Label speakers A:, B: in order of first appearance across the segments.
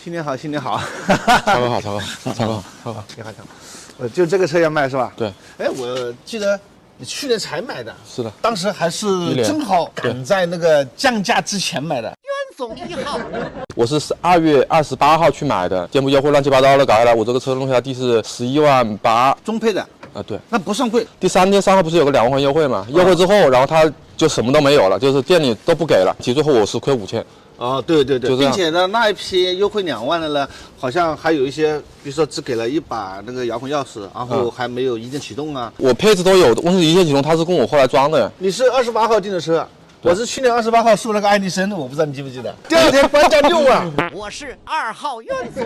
A: 新年好，新年好！
B: 超哥好，超哥，超哥好，超哥，
A: 你好，超哥。就这个车要卖是吧？
B: 对。
A: 哎，我记得你去年才买的。
B: 是的。
A: 当时还是正好赶在那个降价之前买的。冤总1号。
B: 我是2月28号去买的，店铺优惠乱七八糟的搞下来，我这个车弄下地是11万8，
A: 中配的。
B: 啊，对。
A: 那不算贵。
B: 第3天3号不是有个2万块优惠嘛？优惠之后，然后他就什么都没有了，就是店里都不给了。其实最后我是亏5000。
A: 哦，对对对，并且呢，那一批优惠2万的呢，好像还有一些，比如说只给了一把那个遥控钥匙，然后还没有一键启动啊。
B: 我配置都有，问题是一键启动，他是跟我后来装的。
A: 你是28号订的车，我是去年28号收了个爱迪生，我不知道你记不记得。第2天官价6万。我是2号冤总。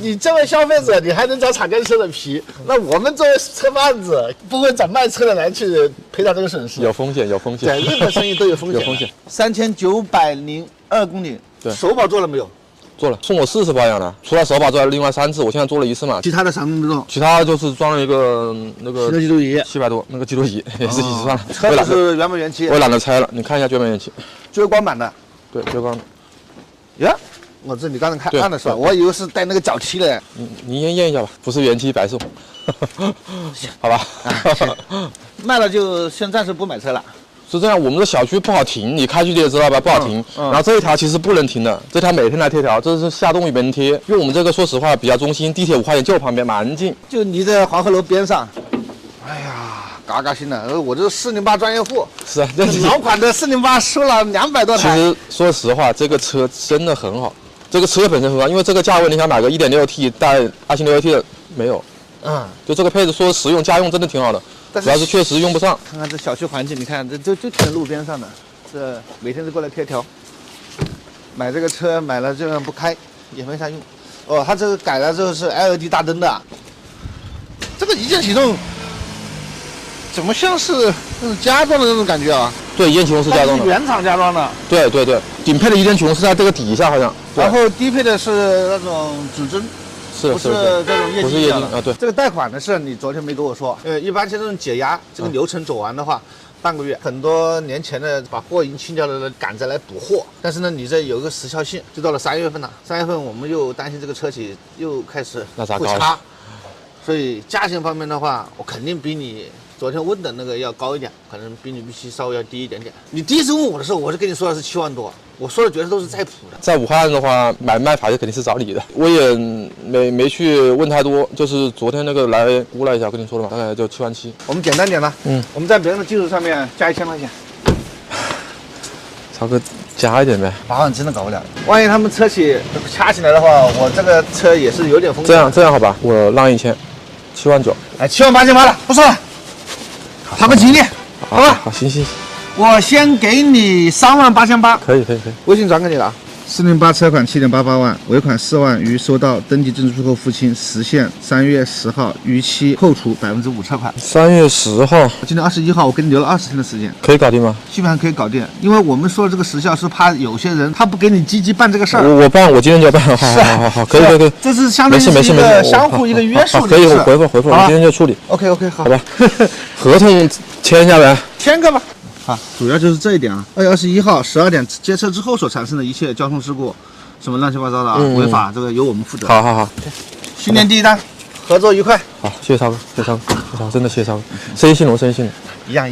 A: 你这位消费者，你还能找厂家车的皮，那我们作为车贩子，不会找卖车的来去赔他这个损失。
B: 有风险，有风险。
A: 对，任何生意都有风险。
B: 有风险。
A: 3902公里。对。首保做了没有？
B: 做了，送我4次保养了，除了首保之外，另外3次，我现在做了1次嘛。
A: 其他的啥都没做。其
B: 他就是装了一个那个
A: 记录仪
B: ，700多，那个记录仪也是1算了。
A: 车子是原本原漆。
B: 我也懒得拆了，你看一下原本原漆。
A: 追光版的。对，
B: 追光的。
A: 呀，我这你刚才看的是吧？我以为是带那个脚漆的。
B: 你先验一下吧，不是原漆白送。好吧。
A: 卖了就先暂时不买车了。
B: 是这样，我们的小区不好停，你开去你也知道吧，不好停。然后这一条其实不能停的，这条每天来贴条，这是下动也没人贴，因为我们这个说实话比较中心，地铁5块钱就旁边，蛮近，
A: 就离在黄鹤楼边上。哎呀，嘎嘎新的，我这是408专业户。是啊，老款的408收了200多台。
B: 其实说实话，这个车真的很好，这个车本身很好，因为这个价位你想买个 1.6T 带2.6T 的没有。就这个配置说实用家用真的挺好的。主要是确实用不上。
A: 看看这小区环境，你看这就停在路边上的，这每天都过来贴条。买这个车买了这样不开也没啥用。哦，它这个改了之后是 LED 大灯的。这个一键启动怎么像是那种加装的那种感觉啊？
B: 对，一键启动是加装的。
A: 原厂加装的。
B: 对对对，顶配的一键启动是在这个底下好像。
A: 然后低配的是那种指针。不是这种液晶的啊，对。这个贷款的事你昨天没跟我说，一般像这种解压这个流程走完的话，半个月。很多年前的把货已经清掉了，赶着来补货。但是呢，你这有个时效性，就到了3月份了。3月份我们又担心这个车企又开始会差，所以价钱方面的话，我肯定比你昨天问的那个要高一点，可能比你预期稍微要低一点点。你第一次问我的时候，我就跟你说的是7万多。我说的觉得都是在谱的，
B: 在武汉的话，买卖法就肯定是找你的。我也没去问太多，就是昨天那个来估了一下，跟你说了嘛，大概就7万7。
A: 我们简单点了，我们在别人的基础上面加1000块钱。
B: 超哥加一点呗
A: ，8万真的搞不了。万一他们车企掐起来的话，我这个车也是有点风险。
B: 这样好吧，我让1000，7万9。
A: 哎，7万8千8了，不说了。他们吉利，好吧？
B: 好，行。
A: 我先给你3万8千8，
B: 可以，
A: 微信转给你了啊。408车款7.88万，尾款4万，于收到登记证书后付清，实现3月10号逾期扣除5%车款。
B: 3月10号，
A: 今天21号，我给你留了20天的时间，
B: 可以搞定吗？
A: 基本上可以搞定，因为我们说这个时效是怕有些人他不给你积极办这个事儿。
B: 我办，我今天就办。好，可以。
A: 这是相当于是一个相互一个约束的事。
B: 可以，我回复，我今天就处理。
A: OK，好
B: 吧。合同签一下呗。
A: 签个吧。啊，主要就是这一点啊。2月21号12点接车之后所产生的一切交通事故，什么乱七八糟的啊，违法这个由我们负责。
B: 好。
A: 新年第1单，合作愉快。
B: 好，谢谢超哥，真的谢谢超哥，生意兴隆。一样。